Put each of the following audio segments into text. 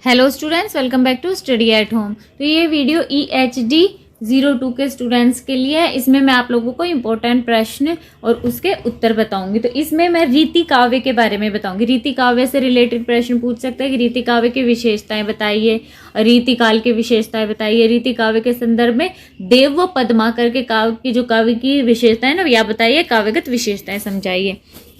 Hello students, welcome back to study at home. तो ये video EHD 02 के students के लिए है। इसमें मैं आप लोगों को इम्पोर्टेंट प्रश्न और उसके उत्तर बताऊंगी। तो इसमें मैं रीति काव्य के बारे में बताऊंगी। रीति काव्य से रिलेटेड प्रश्न पूछ सकते हैं कि रीति काव्य की विशेषताएं बताइए, रीति काल की विशेषताएं बताइए, रीति काव्य के संदर्भ में देव व पद्माकर के काव्य की जो काव्य की विशेषताएं ना या बताइए, काव्यगत विशेषताएं समझाइए।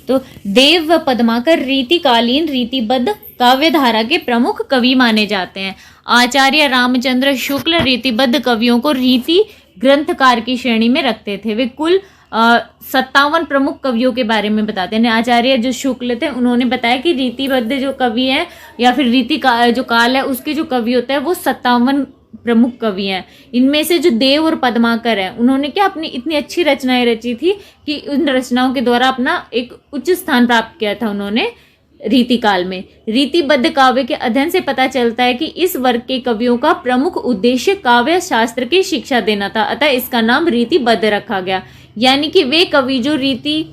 तो देव व पद्माकर रीतिकालीन रीतिबद्ध काव्य धारा के प्रमुख कवि माने जाते हैं। आचार्य रामचंद्र शुक्ल रीतिबद्ध कवियों को रीति ग्रंथकार की श्रेणी में रखते थे। वे कुल 57 प्रमुख कवियों के बारे में बताते हैं। आचार्य जो शुक्ल थे उन्होंने बताया कि रीतिबद्ध जो कवि है या फिर रीति का जो काल है उसके जो कवि होते हैं वो 57 प्रमुख कवि हैं। इनमें से जो देव और पद्माकर है उन्होंने क्या अपनी इतनी अच्छी रचनाएं रची थी कि उन रचनाओं के द्वारा अपना एक उच्च स्थान प्राप्त किया था उन्होंने रीति काल में। रीतिबद्ध काव्य के अध्ययन से पता चलता है कि इस वर्ग के कवियों का प्रमुख उद्देश्य काव्य शास्त्र की शिक्षा देना था, अतः इसका नाम रीतिबद्ध रखा गया। यानी कि वे कवि जो रीति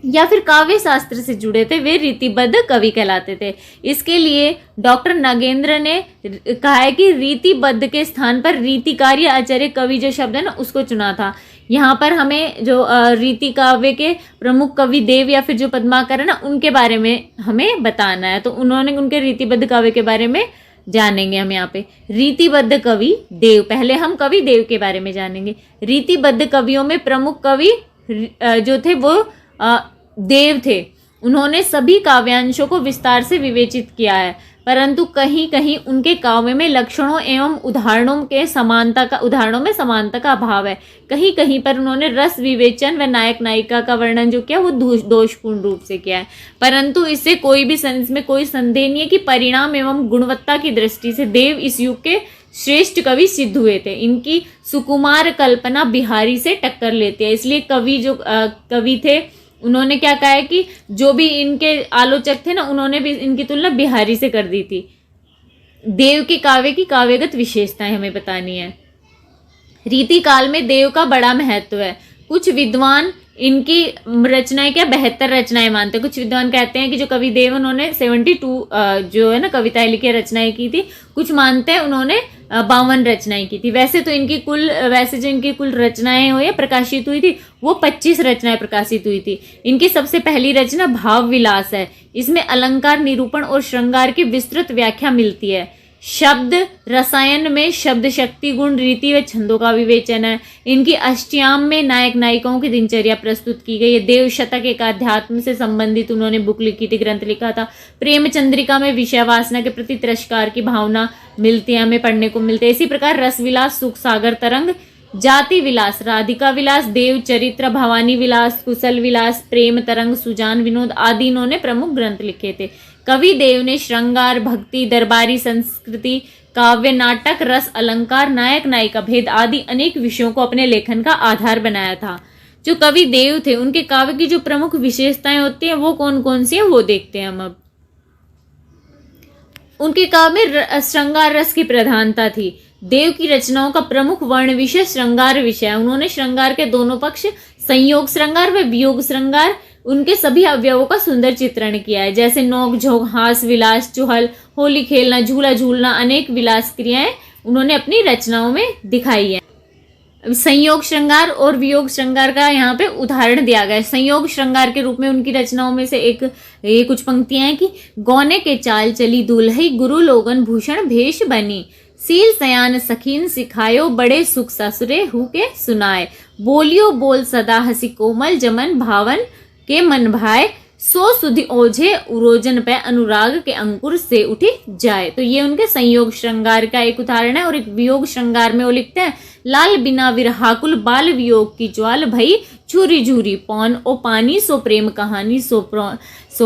या फिर काव्य शास्त्र से जुड़े थे वे रीतिबद्ध कवि कहलाते थे। इसके लिए डॉक्टर नागेंद्र ने कहा है कि रीतिबद्ध के स्थान पर रीतिकार या आचार्य कवि जो शब्द है ना उसको चुना था। यहाँ पर हमें जो रीति काव्य के प्रमुख कवि देव या फिर जो पद्माकर है ना उनके बारे में हमें बताना है। तो उन्होंने उनके रीतिबद्ध काव्य के बारे में जानेंगे हम यहाँ पे। रीतिबद्ध कवि देव, पहले हम कवि देव के बारे में जानेंगे। रीतिबद्ध कवियों में प्रमुख कवि जो थे वो देव थे। उन्होंने सभी काव्यांशों को विस्तार से विवेचित किया है, परंतु कहीं कहीं उनके काव्य में लक्षणों एवं उदाहरणों में समानता का अभाव है। कहीं कहीं पर उन्होंने रस विवेचन व नायक नायिका का वर्णन जो किया वो दोषपूर्ण रूप से किया है, परंतु इससे इसमें कोई संदेह नहीं है कि परिणाम एवं गुणवत्ता की दृष्टि से देव इस युग के श्रेष्ठ कवि सिद्ध हुए थे। इनकी सुकुमार कल्पना बिहारी से टक्कर लेती है। इसलिए कवि थे उन्होंने क्या कहा है कि जो भी इनके आलोचक थे ना उन्होंने भी इनकी तुलना बिहारी से कर दी थी। देव के काव्य की काव्यगत विशेषताएं हमें बतानी है। रीति काल में देव का बड़ा महत्व है। कुछ विद्वान इनकी रचनाएं क्या 72 रचनाएं मानते हैं। कुछ विद्वान कहते हैं कि जो कवि देव उन्होंने 72 जो है ना कविताएं लिखी रचनाएं की थी। कुछ मानते हैं उन्होंने 52 रचनाएं की थी। वैसे जो इनकी कुल रचनाएं हुई प्रकाशित हुई थी वो 25 रचनाएं प्रकाशित हुई थी। इनकी सबसे पहली रचना भाव विलास है। इसमें अलंकार, निरूपण और श्रृंगार की विस्तृत व्याख्या मिलती है। शब्द रसायन में शब्द शक्ति, गुण, रीति व छंदों का विवेचन है। इनकी अष्टयाम में नायक नायिकाओं की दिनचर्या प्रस्तुत की गई है। देव शतक एक अध्यात्म से संबंधित उन्होंने बुक लिखी थी, ग्रंथ लिखा था। प्रेम चंद्रिका में विषय वासना के प्रति तिरस्कार की भावना मिलती है, हमें पढ़ने को मिलती है। इसी प्रकार रस विलास, सुख सागर तरंग, जाति विलास, राधिका विलास, देव चरित्र, भवानी विलास, कुशल विलास, प्रेम तरंग, सुजान विनोद आदि इन्होंने प्रमुख ग्रंथ लिखे थे। कवि देव ने श्रृंगार, भक्ति, दरबारी संस्कृति, काव्य, नाटक, रस, अलंकार, नायक नायिका भेद आदि अनेक विषयों को अपने लेखन का आधार बनाया था। जो कवि देव थे उनके काव्य की जो प्रमुख विशेषताएं होती हैं वो कौन कौन सी हैं वो देखते हैं हम अब। उनके काव्य में श्रृंगार रस की प्रधानता थी। देव की रचनाओं का प्रमुख वर्ण विषय श्रृंगार विषय है। उन्होंने श्रृंगार के दोनों पक्ष, संयोग श्रृंगार व वियोग श्रृंगार, उनके सभी अवयवों का सुंदर चित्रण किया है। जैसे नोक झोंक, हास विलास, चुहल, होली खेलना, झूला झूलना, अनेक विलास क्रियाएं उन्होंने अपनी रचनाओं में दिखाई है। संयोग श्रृंगार और वियोग श्रृंगार का यहाँ पे उदाहरण दिया गया है। संयोग श्रृंगार के रूप में उनकी रचनाओं में से ये कुछ पंक्तियां हैं कि गौने के चाल चली दुल्हई, गुरु लोगन भूषण भेष बनी, सील सयान सखीन सिखायो, बड़े सुख ससुरे हु के सुनाए, बोलियो बोल सदा हसी कोमल, जमन भावन के मन भाए, सो सुधि ओझे उरोजन पे अनुराग के अंकुर से उठी जाए। तो ये उनके संयोग श्रृंगार का एक उदाहरण है। और एक वियोग श्रृंगार में वो लिखते हैं, लाल बिना विरहाकुल बाल वियोग की ज्वाल भई, झूरी झूरी पौन ओ पानी, सो प्रेम कहानी सो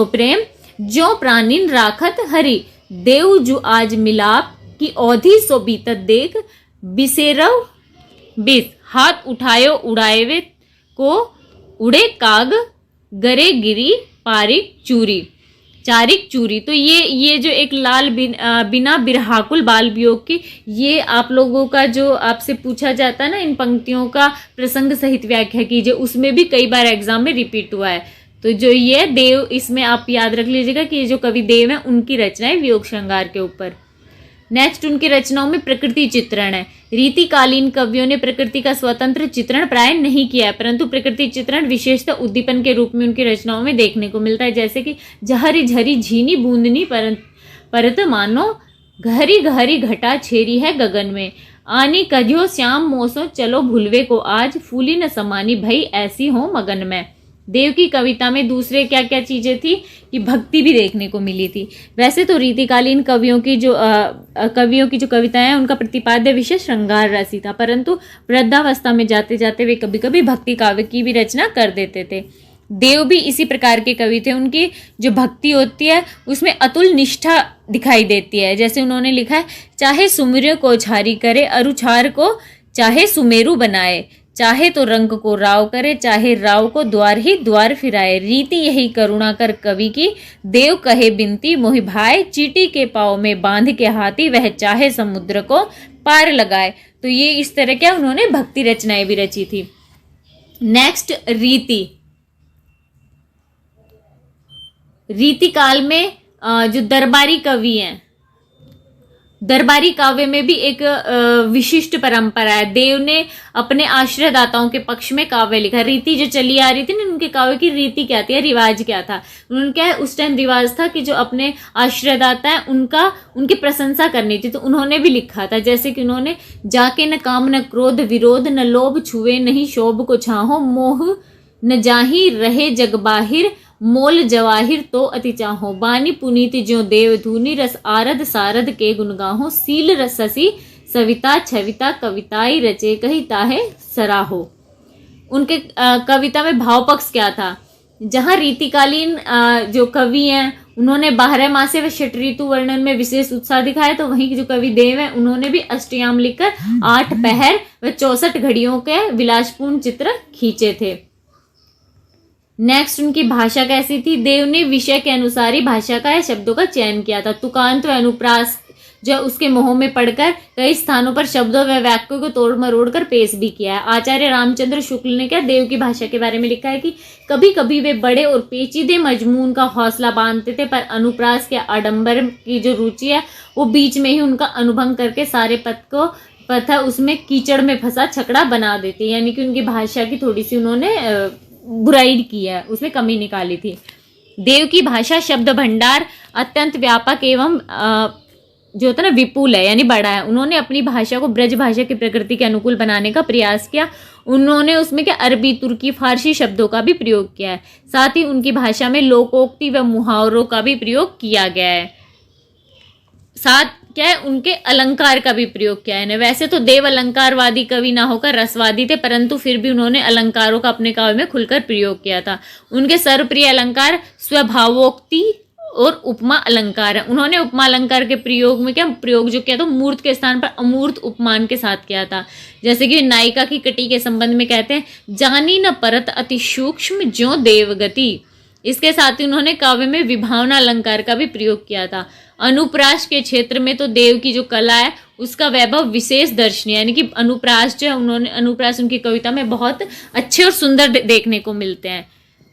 प्रेम जो प्राणीन राखत हरि, देव जु आज मिलाप की औधी सो बीतत देख, बिसेरव बिस हाथ उठायो उड़ाएवे को, उड़े काग गरे गिरी पारिक चूरी चारिक चूरी। तो ये जो एक लाल बिना बिरहाकुल बाल वियोग की, ये आप लोगों का जो आपसे पूछा जाता है ना इन पंक्तियों का प्रसंग सहित व्याख्या कीजिए, उसमें भी कई बार एग्जाम में रिपीट हुआ है। तो जो ये देव, इसमें आप याद रख लीजिएगा कि ये जो कवि देव हैं उनकी रचनाएं वियोग श्रृंगार के ऊपर। नेक्स्ट उनकी रचनाओं में प्रकृति चित्रण है। रीतिकालीन कवियों ने प्रकृति का स्वतंत्र चित्रण प्राय नहीं किया है, परंतु प्रकृति चित्रण विशेषतः उद्दीपन के रूप में उनकी रचनाओं में देखने को मिलता है, जैसे कि जहरी झरी झीनी बूंदनी परत मानो गहरी गहरी घटा छेरी है गगन में, आनी कजो श्याम मोसो चलो भूलवे को आज, फूली न समानी भई ऐसी हो मगन में। देव की कविता में दूसरे क्या क्या चीजें थी कि भक्ति भी देखने को मिली थी। वैसे तो रीतिकालीन कवियों की जो कविताएं हैं उनका प्रतिपाद्य विषय श्रृंगार रसी था, परंतु वृद्धावस्था में जाते जाते वे कभी कभी भक्ति काव्य की भी रचना कर देते थे। देव भी इसी प्रकार के कवि थे। उनकी जो भक्ति होती है उसमें अतुल निष्ठा दिखाई देती है। जैसे उन्होंने लिखा है, चाहे सुमेरु को झारी करे, अरुछार को चाहे सुमेरु बनाए, चाहे तो रंग को राव करे, चाहे राव को द्वार ही द्वार फिराए, रीति यही करुणा कर कवि की, देव कहे बिनती मोहि भाई, चीटी के पाँव में बांध के हाथी, वह चाहे समुद्र को पार लगाए। तो ये इस तरह क्या उन्होंने भक्ति रचनाएं भी रची थी। नेक्स्ट रीति काल में जो दरबारी कवि हैं, दरबारी काव्य में भी एक विशिष्ट परंपरा है। देव ने अपने आश्रयदाताओं के पक्ष में काव्य लिखा। रीति जो चली आ रही थी ना, उनके काव्य की रीति क्या थी, रिवाज क्या था, उन्होंने क्या है उस टाइम रिवाज था कि जो अपने आश्रयदाता है उनकी प्रशंसा करनी थी, तो उन्होंने भी लिखा था। जैसे कि उन्होंने, जाके न काम न क्रोध विरोध, न लोभ छुए नहीं शोभ को छाहो, मोह न जाही रहे जग बाहिर, मोल जवाहिर तो अति चाहो, बानी पुनीत ज्यों देव धुनी, रस आरद सारद के गुणगाहो, सील रससी सविता छविता कविताई रचे कहिता है सराहो। उनके कविता में भाव पक्ष क्या था, जहाँ रीतिकालीन जो कवि हैं उन्होंने 12 मासे व षट ऋतु वर्णन में विशेष उत्साह दिखाया, तो वहीं जो कवि देव हैं उन्होंने भी अष्टयाम लिखकर 8 पहर व 64 घड़ियों के विलासपूर्ण चित्र खींचे थे। नेक्स्ट उनकी भाषा कैसी थी, देव ने विषय के अनुसार ही भाषा का या शब्दों का चयन किया था। तुकांत व अनुप्रास जो उसके मोह में पड़कर कई स्थानों पर शब्दों व वाक्यों को तोड़ मरोड़ कर पेश भी किया है। आचार्य रामचंद्र शुक्ल ने क्या देव की भाषा के बारे में लिखा है कि कभी कभी वे बड़े और पेचीदे मजमून का हौसला बांधते थे, पर अनुप्रास के आडंबर की जो रुचि है वो बीच में ही उनका अनुभंग करके सारे पथ उसमें कीचड़ में फंसा छकड़ा बना देती, यानी कि उनकी भाषा की थोड़ी सी उन्होंने बुराई की है, उसमें कमी निकाली थी। देव की भाषा शब्द भंडार अत्यंत व्यापक एवं जो होता है ना विपुल है, यानी बड़ा है। उन्होंने अपनी भाषा को ब्रज भाषा की प्रकृति के अनुकूल बनाने का प्रयास किया। उन्होंने उसमें क्या अरबी तुर्की फारसी शब्दों का भी प्रयोग किया है। साथ ही उनकी भाषा में लोकोक्ति व मुहावरों का भी प्रयोग किया गया है। साथ क्या है उनके अलंकार का भी प्रयोग किया है। वैसे तो देव अलंकारवादी कवि ना होकर रसवादी थे, परंतु फिर भी उन्होंने अलंकारों का अपने काव्य में खुलकर प्रयोग किया था। उनके सर्वप्रिय अलंकार स्वभावोक्ति और उपमा अलंकार है। उन्होंने उपमा अलंकार के प्रयोग में क्या प्रयोग जो किया तो मूर्त के स्थान पर अमूर्त उपमान के साथ किया था। जैसे कि नायिका की कटी के संबंध में कहते हैं, जानी न परत अति सूक्ष्म ज्यों देवगति। इसके साथ ही उन्होंने काव्य में विभावना अलंकार का भी प्रयोग किया था। अनुप्रास के क्षेत्र में तो देव की जो कला है उसका वैभव विशेष दर्शनीय, यानी कि अनुप्रास जो है अनुप्रास उनकी कविता में बहुत अच्छे और सुंदर देखने को मिलते हैं।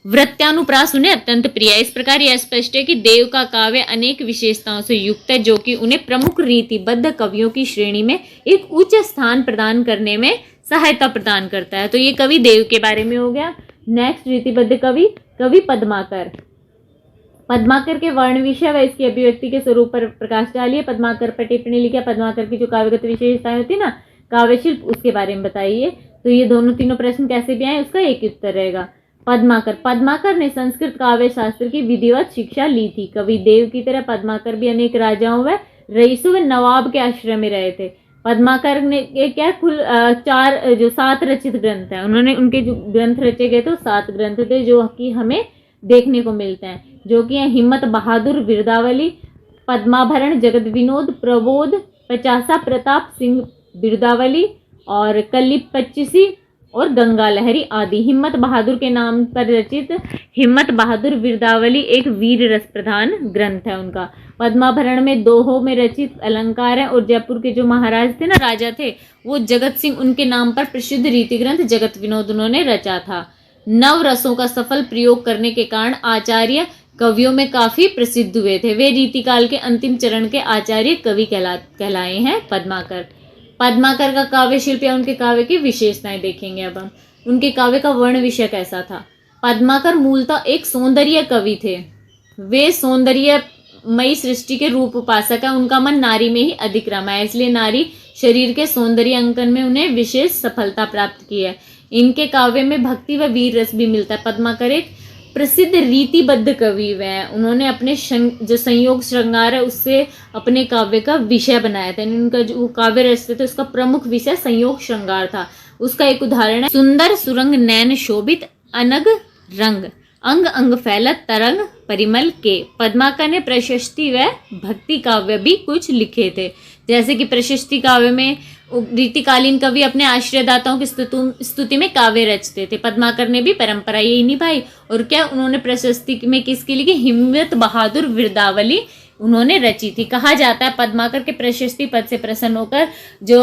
वृत्तानुप्रास उन्हें अत्यंत प्रिय है। इस प्रकार यह स्पष्ट है कि देव का काव्य अनेक विशेषताओं से युक्त है, जो कि उन्हें प्रमुख रीतिबद्ध कवियों की श्रेणी में एक उच्च स्थान प्रदान करने में सहायता प्रदान करता है। तो ये कवि देव के बारे में हो गया। नेक्स्ट रीतिबद्ध कवि पद्माकर। पद्माकर के वर्ण विषय व इसकी अभिव्यक्ति के स्वरूप पर प्रकाश डालिए। पद्माकर पर टिप्पणी लिखा। पद्माकर की जो काव्यगत विशेषताएं होती है ना, काव्यशिल्प, उसके बारे में बताइए। तो ये तीनों प्रश्न कैसे भी आए उसका एक उत्तर रहेगा। पद्माकर ने संस्कृत काव्य शास्त्र की विधिवत शिक्षा ली थी। कवि देव की तरह पद्माकर भी अनेक राजाओं व रईसों व नवाब के आश्रय में रहे थे। पद्माकर ने क्या कुल 7 रचित ग्रंथ हैं। उन्होंने उनके जो ग्रंथ रचे गए थे 7 ग्रंथ थे, जो कि हमें देखने को मिलते हैं, जो कि हैं हिम्मत बहादुर बिरदावली, पद्माभरण जगत विनोद प्रबोध, पचासा प्रताप सिंह बिरदावली और कलिप 25 और गंगा लहरी आदि। हिम्मत बहादुर के नाम पर रचित हिम्मत बहादुर बिरदावली एक वीर रस प्रधान ग्रंथ है उनका। पद्माभरण में दोहों में रचित अलंकार है, और जयपुर के जो महाराज थे ना, राजा थे, वो जगत सिंह, उनके नाम पर प्रसिद्ध रीति ग्रंथ जगत विनोद उन्होंने रचा था। नव रसों का सफल प्रयोग करने के कारण आचार्य कवियों में काफी प्रसिद्ध हुए थे। वे रीतिकाल के अंतिम चरण के आचार्य कवि कहलाए हैं पद्माकर। पद्माकर का काव्य शिल्प या उनके काव्य की विशेषताएं देखेंगे। अब हम उनके काव्य का वर्ण विषय कैसा था। पद्माकर मूलतः एक सौंदर्य कवि थे। वे सौंदर्यमयी सृष्टि के रूप उपासक है। उनका मन नारी में ही अधिक रमा है, इसलिए नारी शरीर के सौंदर्य अंकन में उन्हें विशेष सफलता प्राप्त की है। इनके काव्य में भक्ति व वीर रस भी मिलता है। पद्माकर एक प्रसिद्ध रीतिबद्ध कवि हैं। उन्होंने अपने जो संयोग श्रृंगार है उससे अपने काव्य का विषय बनाया था। उनका जो काव्य रचते थे उसका प्रमुख विषय संयोग श्रृंगार था। उसका एक उदाहरण है, सुंदर सुरंग नैन शोभित अनग रंग, अंग अंग फैलत तरंग परिमल के। पद्माकर ने प्रशस्ति व भक्ति काव्य भी कुछ लिखे थे। जैसे कि प्रशस्ति काव्य में रीतिकालीन कवि अपने आश्रयदाताओं की स्तुति में काव्य रचते थे। पद्माकर ने भी परंपरा यही निभाई। और क्या उन्होंने प्रशस्ति में किसकी लिखी? हिम्मत बहादुर विरदावली उन्होंने रची थी। कहा जाता है पद्माकर के प्रशस्ति पद से प्रसन्न होकर जो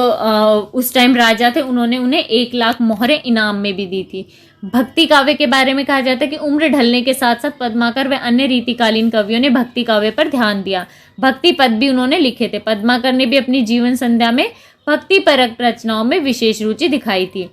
उस टाइम राजा थे उन्होंने उन्हें 1 लाख मोहरें इनाम में भी दी थी। भक्ति काव्य के बारे में कहा जाता है कि उम्र ढलने के साथ साथ पद्माकर व अन्य रीतिकालीन कवियों ने भक्ति काव्य पर ध्यान दिया। भक्ति पद भी उन्होंने लिखे थे। पद्माकर ने भी अपनी जीवन संध्या में भक्ति परक रचनाओं में विशेष रुचि दिखाई थी।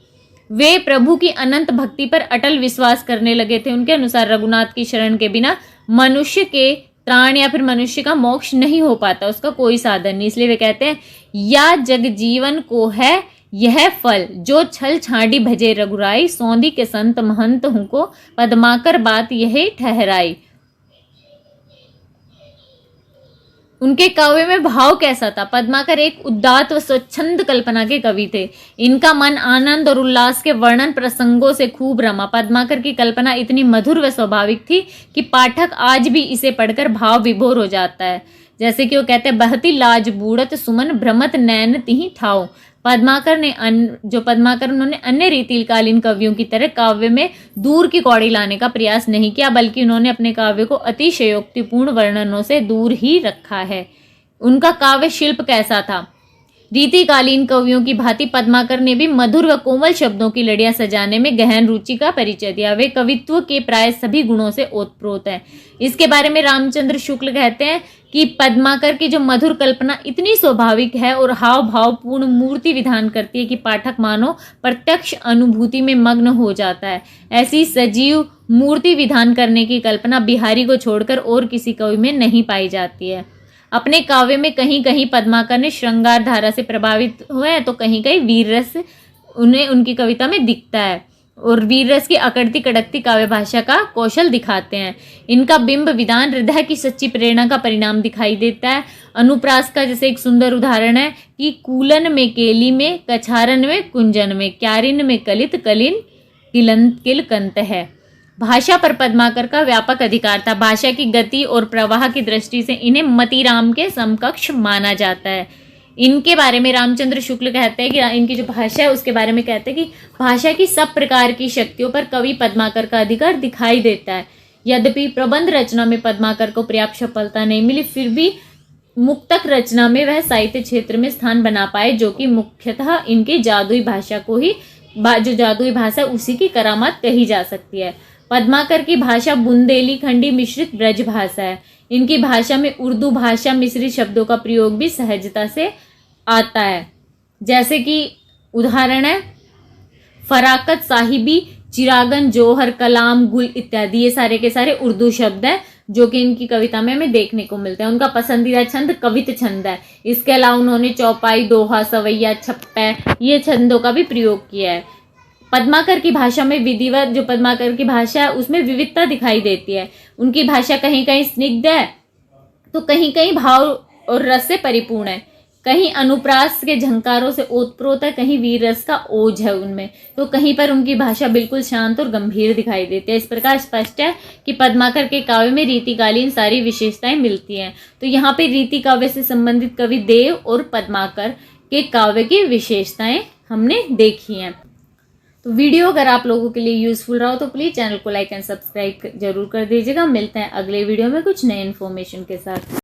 वे प्रभु की अनंत भक्ति पर अटल विश्वास करने लगे थे। उनके अनुसार रघुनाथ की शरण के बिना मनुष्य के त्राण या फिर मनुष्य का मोक्ष नहीं हो पाता, उसका कोई साधन नहीं। इसलिए वे कहते हैं या जग जीवन को है यह फल, जो छल छांडी भजे रघुराई, सौंधी के संत महंत हूं को पद्माकर बात यही ठहराई। उनके काव्य में भाव कैसा था? पद्माकर एक उदात्त व स्वच्छंद कल्पना के कवि थे। इनका मन आनंद और उल्लास के वर्णन प्रसंगों से खूब रमा। पद्माकर की कल्पना इतनी मधुर व स्वाभाविक थी कि पाठक आज भी इसे पढ़कर भाव विभोर हो जाता है। जैसे कि वो कहते हैं बहती लाज बूढ़त सुमन भ्रमत नैन तिहि ठाओ। पद्माकर उन्होंने अन्य रीतिकालीन कवियों की तरह काव्य में दूर की कौड़ी लाने का प्रयास नहीं किया, बल्कि उन्होंने अपने काव्य को अतिशयोक्तिपूर्ण वर्णनों से दूर ही रखा है। उनका काव्य शिल्प कैसा था? रीतिकालीन कवियों की भांति पद्माकर ने भी मधुर व कोमल शब्दों की लड़ियां सजाने में गहन रुचि का परिचय दिया। वे कवित्व के प्राय सभी गुणों से ओतप्रोत हैं। इसके बारे में रामचंद्र शुक्ल कहते हैं कि पद्माकर की जो मधुर कल्पना इतनी स्वाभाविक है और हाव भावपूर्ण मूर्ति विधान करती है कि पाठक मानो प्रत्यक्ष अनुभूति में मग्न हो जाता है। ऐसी सजीव मूर्ति विधान करने की कल्पना बिहारी को छोड़कर और किसी कवि में नहीं पाई जाती है। अपने काव्य में कहीं कहीं पद्माकर ने श्रृंगार धारा से प्रभावित हुए हैं तो कहीं कहीं वीर रस उन्हें उनकी कविता में दिखता है और वीर रस की अकड़ती कड़कती काव्य भाषा का कौशल दिखाते हैं। इनका बिंब विधान हृदय की सच्ची प्रेरणा का परिणाम दिखाई देता है। अनुप्रास का जैसे एक सुंदर उदाहरण है कि कूलन में केली में, कछारन में कुंजन में, क्यारिन में कलित कलिन किलकंत है। भाषा पर पद्माकर का व्यापक अधिकार था। भाषा की गति और प्रवाह की दृष्टि से इन्हें मतीराम के समकक्ष माना जाता है। इनके बारे में रामचंद्र शुक्ल कहते हैं कि इनकी जो भाषा है उसके बारे में कहते हैं कि भाषा की सब प्रकार की शक्तियों पर कवि पद्माकर का अधिकार दिखाई देता है। यद्यपि प्रबंध रचना में पद्माकर को पर्याप्त सफलता नहीं मिली, फिर भी मुक्तक रचना में वह साहित्य क्षेत्र में स्थान बना पाए, जो कि मुख्यतः इनकी जादुई भाषा को ही जो जादुई भाषा उसी की करामात कही जा सकती है। पद्माकर की भाषा बुंदेलीखंडी मिश्रित ब्रज भाषा है। इनकी भाषा में उर्दू भाषा मिश्रित शब्दों का प्रयोग भी सहजता से आता है। जैसे कि उदाहरण है फराकत साहिबी, चिरागन, जोहर, कलाम, गुल इत्यादि। ये सारे के सारे उर्दू शब्द हैं जो कि इनकी कविता में हमें देखने को मिलते हैं। उनका पसंदीदा छंद कवित छंद है। इसके अलावा उन्होंने चौपाई, दोहा, सवैया, छप्पे ये छंदों का भी प्रयोग किया है। पद्माकर की भाषा में विधिवत जो पद्माकर की भाषा है उसमें विविधता दिखाई देती है। उनकी भाषा कहीं कहीं स्निग्ध है तो कहीं कहीं भाव और रस से परिपूर्ण है, कहीं अनुप्रास के झंकारों से ओतप्रोत है, कहीं वीर रस का ओज है उनमें, तो कहीं पर उनकी भाषा बिल्कुल शांत और गंभीर दिखाई देती है। इस प्रकार स्पष्ट है कि पद्माकर के काव्य में रीतिकालीन सारी विशेषताएं मिलती हैं। तो यहाँ पे रीति काव्य से संबंधित कवि देव और पद्माकर के काव्य की विशेषताएं हमने देखी हैं। तो वीडियो अगर आप लोगों के लिए यूजफुल रहा हो तो प्लीज चैनल को लाइक एंड सब्सक्राइब जरूर कर दीजिएगा। मिलते हैं अगले वीडियो में कुछ नए इन्फॉर्मेशन के साथ।